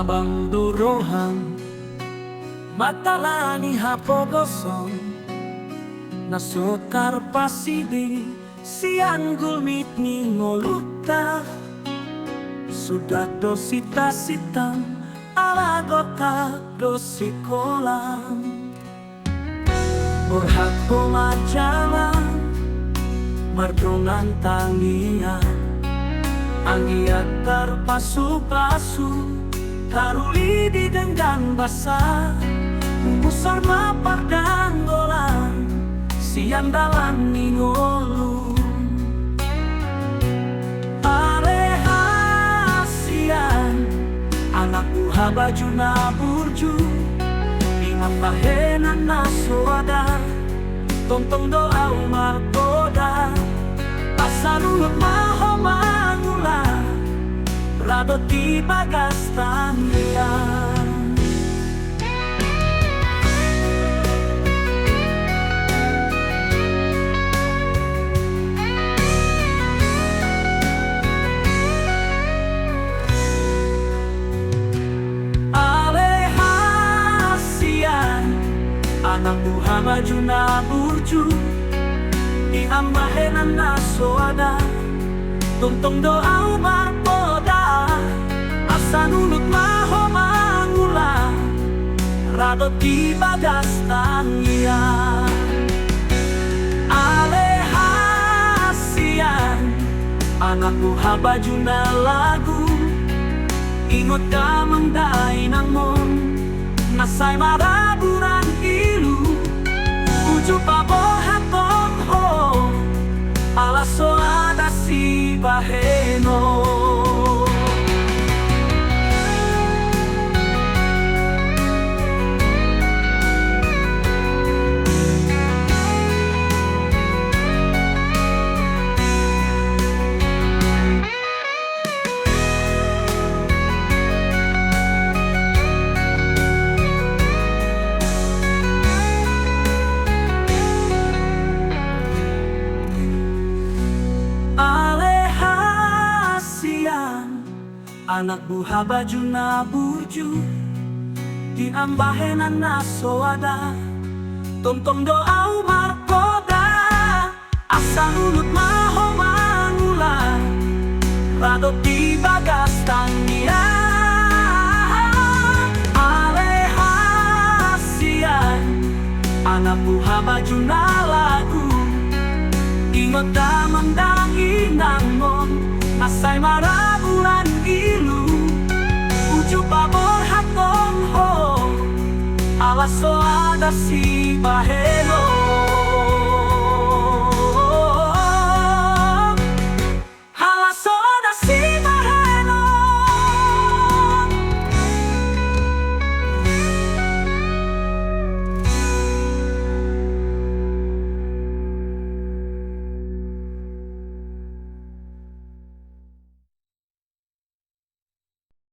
Habang durohan matalani hapogosong nasukar pasidi siang gulmit ni ngoluta sudah dosita-sitam ala gota dosikolam berhak pemajalan merdungan tangian angiat terpasu-pasu taruli di denggan basah musar mapak dan golan siang dalam ningolu arehasian anak buah baju naburju ingat bahenan nasoada tontong doa umar koda asal ulut maho mangula rado di bagas tanian anak buah baju naburju diambahenan nasoada tuntong doa umar poda asa nulut maho mangula rado di bagas tangian alehasian anak buah baju na lagu ingot damang dai namon nasay maraburan ilu uju pabohatong ho alaso ada si baheno anak buah baju naburju diambahenan nasoada tontong doa umar koda asa nulut maho mangula rado di bagas tangian alehasian anak buah baju na lagu ingot damang dangi namon nasay marabulan ilu uju pabor hatong ho alaso ada si baheno